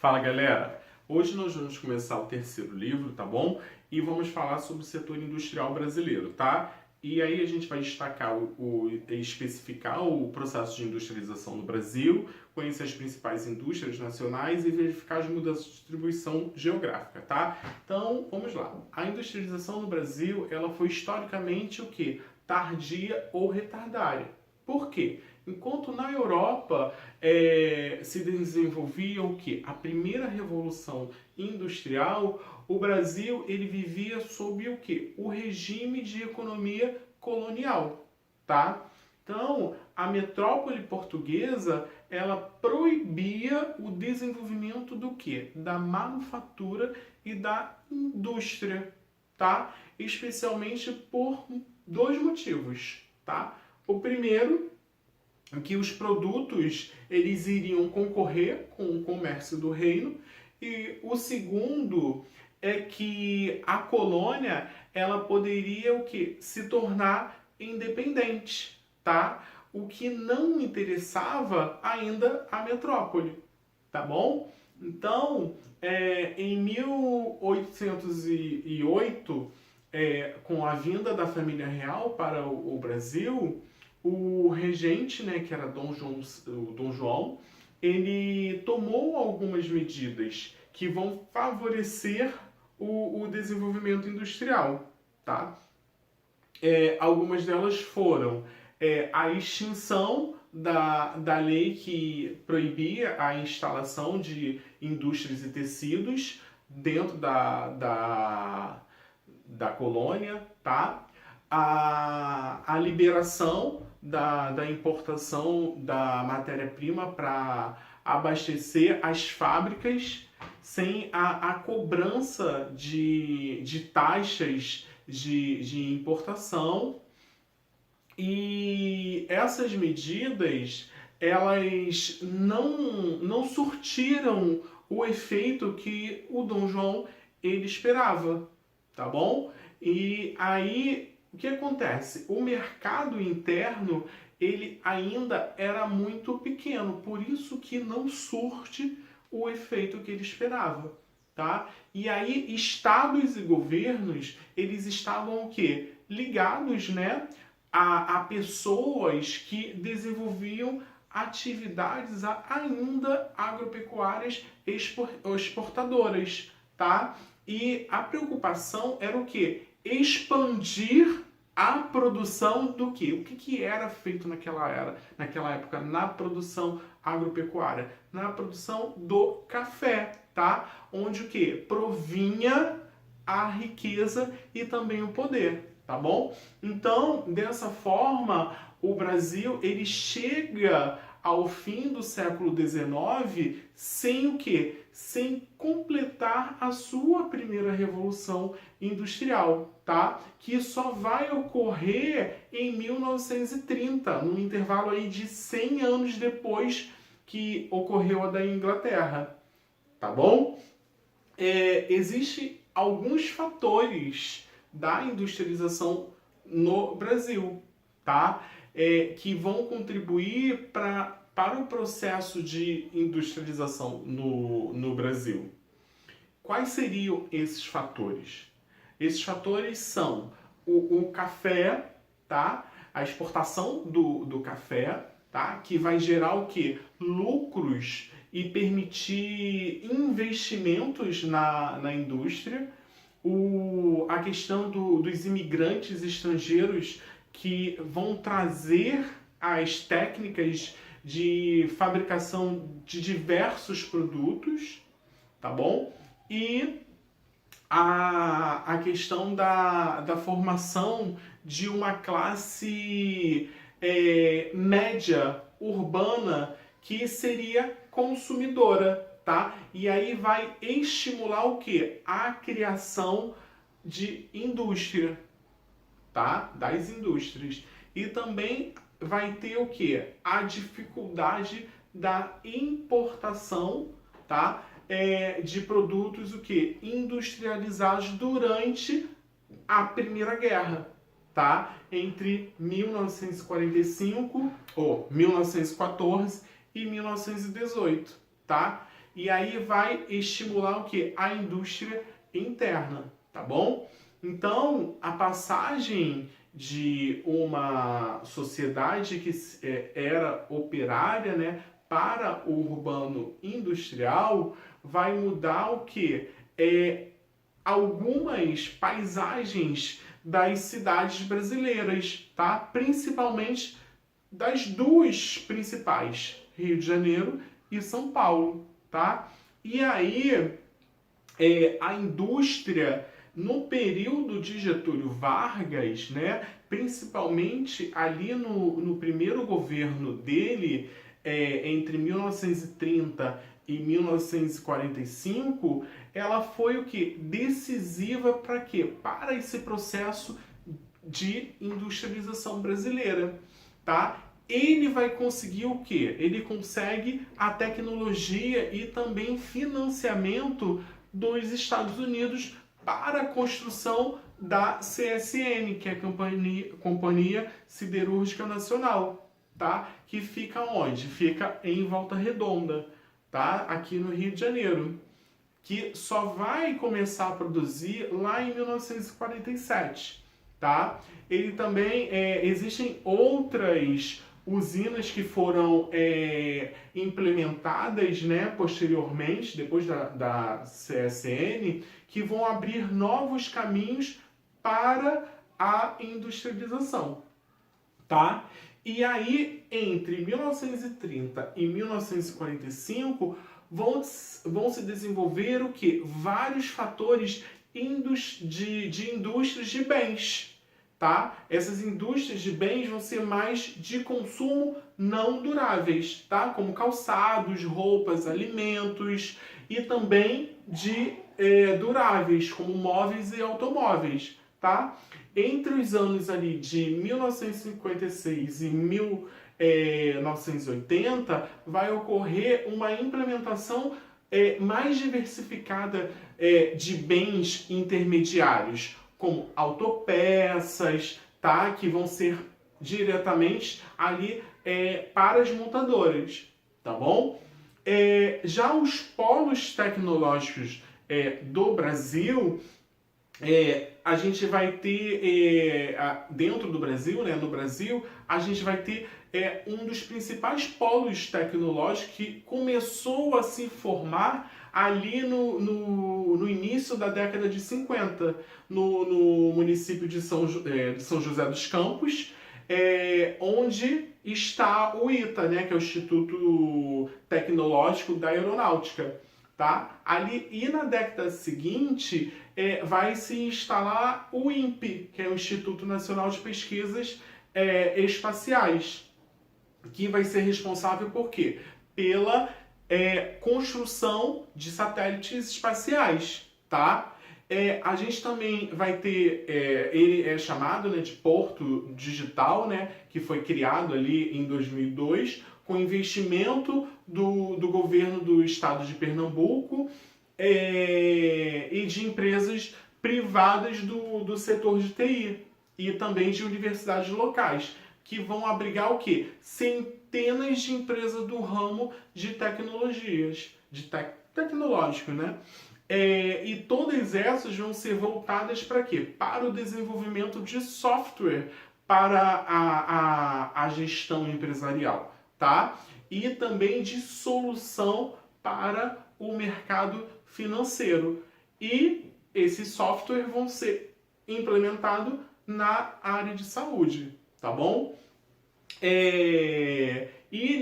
Fala galera, hoje nós vamos começar o terceiro livro, tá bom? E vamos falar sobre o setor industrial brasileiro, tá? E aí a gente vai destacar especificar o processo de industrialização no Brasil, conhecer as principais indústrias nacionais e verificar as mudanças de distribuição geográfica, tá? Então, vamos lá. A industrialização no Brasil, ela foi historicamente o quê? Tardia ou retardária. Por quê? Enquanto na Europa se desenvolvia o quê? A primeira revolução industrial, o Brasil ele vivia sob o quê? O regime de economia colonial, tá? Então, a metrópole portuguesa, ela proibia o desenvolvimento do quê? Da manufatura e da indústria, tá? Especialmente por dois motivos, tá? O primeiro que os produtos eles iriam concorrer com o comércio do reino, e o segundo é que a colônia ela poderia o que se tornar independente, tá? O que não interessava ainda a metrópole, tá bom? Então, em 1808, com a vinda da família real para o Brasil, o regente, né, que era Dom João, ele tomou algumas medidas que vão favorecer o desenvolvimento industrial, tá? Algumas delas foram a extinção da lei que proibia a instalação de indústrias e tecidos dentro da colônia, tá? A liberação da importação da matéria-prima para abastecer as fábricas sem a cobrança de taxas de importação. E essas medidas, elas não surtiram o efeito que o Dom João ele esperava, tá bom? E aí, o que acontece? O mercado interno, ele ainda era muito pequeno, por isso que não surte o efeito que ele esperava, tá? E aí, estados e governos, eles estavam o quê? Ligados, né, a pessoas que desenvolviam atividades ainda agropecuárias exportadoras, tá? E a preocupação era o quê? Expandir a produção do quê? O que era feito naquela época na produção agropecuária? Na produção do café, tá? Onde o quê? Provinha a riqueza e também o poder, tá bom? Então, dessa forma, o Brasil ele chega ao fim do século XIX sem o quê? Sem completar a sua primeira revolução industrial, tá? Que só vai ocorrer em 1930, num intervalo aí de 100 anos depois que ocorreu a da Inglaterra, tá bom? Existem alguns fatores da industrialização no Brasil, tá? Que vão contribuir para o processo de industrialização no Brasil. Quais seriam esses fatores? Esses fatores são o café, tá? A exportação do café, tá? Que vai gerar o quê? Lucros e permitir investimentos na indústria. A questão dos imigrantes estrangeiros que vão trazer as técnicas de fabricação de diversos produtos, tá bom? E a questão da formação de uma classe média urbana que seria consumidora, tá? E aí vai estimular o quê? A criação de indústria, tá? Das indústrias. E também vai ter o quê? A dificuldade da importação, tá? De produtos o quê? Industrializados durante a Primeira Guerra, tá? Entre 1945 ou 1914 e 1918, tá? e aí vai estimular o que? A indústria interna, tá bom? Então, a passagem de uma sociedade que era operária, né, para o urbano industrial, vai mudar o que? Algumas paisagens das cidades brasileiras, tá? Principalmente das duas principais, Rio de Janeiro e São Paulo, tá? E aí, a indústria, no período de Getúlio Vargas, né, principalmente ali no primeiro governo dele, entre 1930 e 1945, ela foi o que? Decisiva para quê? Para esse processo de industrialização brasileira, tá? Ele vai conseguir o quê? Ele consegue a tecnologia e também financiamento dos Estados Unidos para a construção da CSN, que é a Companhia Siderúrgica Nacional, tá? Que fica onde? Fica em Volta Redonda, tá? Aqui no Rio de Janeiro, que só vai começar a produzir lá em 1947, tá? Ele também, existem outras usinas que foram implementadas, né, posteriormente, depois da CSN, que vão abrir novos caminhos para a industrialização, tá? E aí, entre 1930 e 1945, vão se desenvolver o que? Vários fatores de indústrias de bens, tá? Essas indústrias de bens vão ser mais de consumo não duráveis, tá? Como calçados, roupas, alimentos, e também de duráveis, como móveis e automóveis, tá? Entre os anos ali de 1956 e 1980, vai ocorrer uma implementação mais diversificada de bens intermediários, como autopeças, tá? Que vão ser diretamente ali para as montadoras, tá bom? Já os polos tecnológicos do Brasil, a gente vai ter, dentro do Brasil, né, no Brasil, a gente vai ter um dos principais polos tecnológicos que começou a se formar ali no início da década de 50, no município de São José dos Campos, onde está o ITA, né, que é o Instituto Tecnológico da Aeronáutica. Tá? Ali, e na década seguinte, vai se instalar o INPE, que é o Instituto Nacional de Pesquisas Espaciais, que vai ser responsável por quê? Pela construção de satélites espaciais, tá? A gente também vai ter, ele é chamado, né, de Porto Digital, né, que foi criado ali em 2002, com investimento do governo do estado de Pernambuco e de empresas privadas do setor de TI e também de universidades locais, que vão abrigar o quê? Centenas de empresas do ramo de tecnologias, tecnológico, né? E todas essas vão ser voltadas para quê? Para o desenvolvimento de software para a gestão empresarial, tá? E também de solução para o mercado financeiro. E esses softwares vão ser implementados na área de saúde, tá bom? E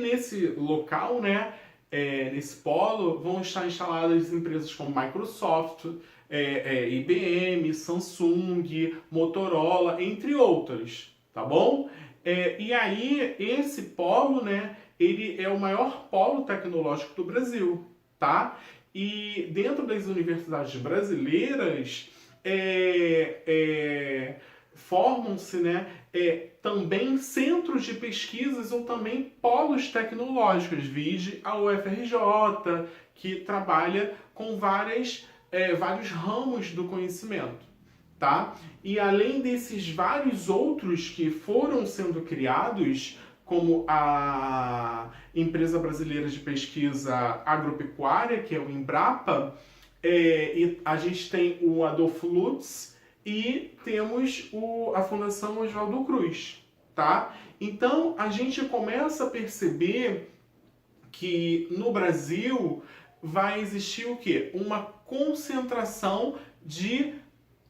nesse local, né, nesse polo, vão estar instaladas empresas como Microsoft, IBM, Samsung, Motorola, entre outras, tá bom? E aí, esse polo, né, ele é o maior polo tecnológico do Brasil, tá? E dentro das universidades brasileiras, formam-se, né, também centros de pesquisas ou também polos tecnológicos, vide a UFRJ, que trabalha com vários ramos do conhecimento, tá? E além desses vários outros que foram sendo criados, como a Empresa Brasileira de Pesquisa Agropecuária, que é o Embrapa, e a gente tem o Adolfo Lutz e temos a Fundação Oswaldo Cruz, tá? Então, a gente começa a perceber que no Brasil vai existir o quê? Uma concentração de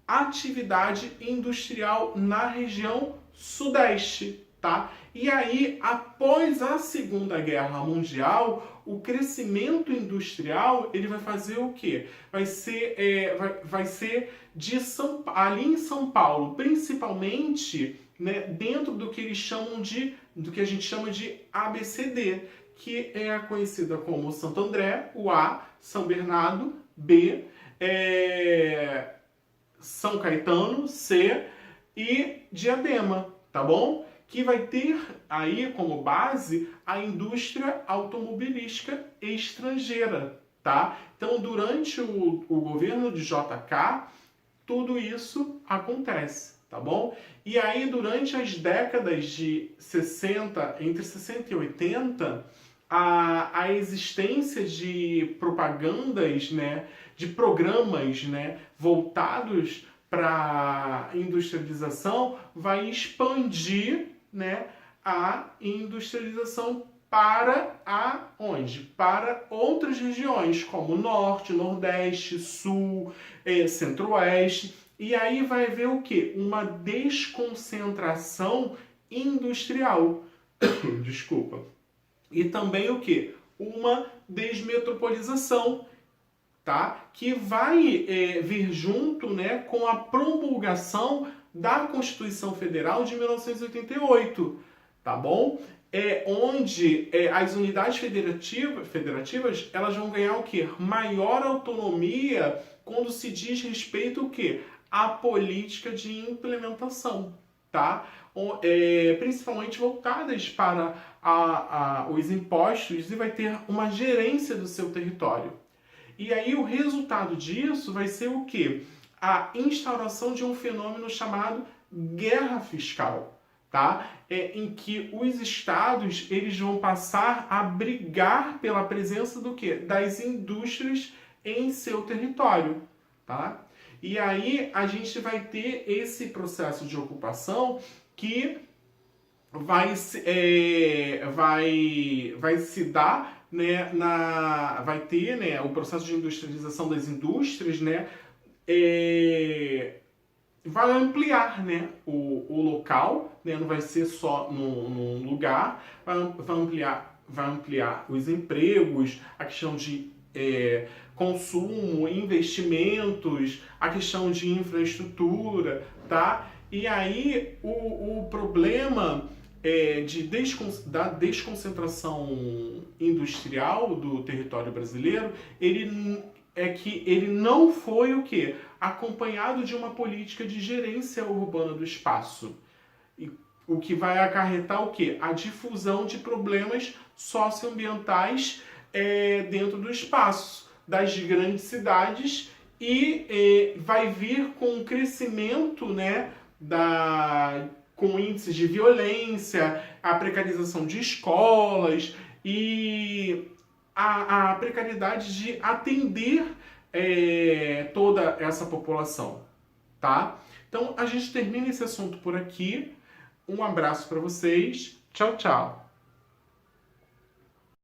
atividade industrial na região sudeste, tá? E aí, após a Segunda Guerra Mundial, o crescimento industrial ele vai fazer o quê? Vai ser ali em São Paulo, principalmente, né, dentro do que eles chamam do que a gente chama de ABCD, que é conhecida como Santo André, o A, São Bernardo, B, São Caetano, C e Diadema, tá bom? Que vai ter aí como base a indústria automobilística estrangeira, tá? Então, durante o governo de JK, tudo isso acontece, tá bom? E aí, durante as décadas de 60, entre 60 e 80, a existência de propagandas, né, de programas, né, voltados para industrialização vai expandir, né, a industrialização para onde? Para outras regiões, como Norte, Nordeste, Sul, Centro-Oeste. E aí vai haver o quê? Uma desconcentração industrial. Desculpa. E também o quê? Uma desmetropolização, tá? Que vai vir junto, né, com a promulgação da Constituição Federal de 1988, tá bom? Onde as unidades federativas elas vão ganhar o quê? Maior autonomia quando se diz respeito o quê? À política de implementação, tá? Principalmente voltadas para os impostos e vai ter uma gerência do seu território. E aí o resultado disso vai ser o quê? A instauração de um fenômeno chamado guerra fiscal, tá? Em que os estados eles vão passar a brigar pela presença do quê? Das indústrias em seu território, tá? E aí a gente vai ter esse processo de ocupação que vai se dar, né, vai ter, né, o processo de industrialização das indústrias, né, vai ampliar, né, o local, né, não vai ser só num lugar, vai ampliar os empregos, a questão de consumo, investimentos, a questão de infraestrutura, tá? E aí o problema da desconcentração industrial do território brasileiro, ele não foi o quê? Acompanhado de uma política de gerência urbana do espaço. O que vai acarretar o quê? A difusão de problemas socioambientais dentro do espaço das grandes cidades e vai vir com o crescimento, né, com índices de violência, a precarização de escolas e a precariedade de atender toda essa população, tá? Então a gente termina esse assunto por aqui. Um abraço para vocês. Tchau, tchau.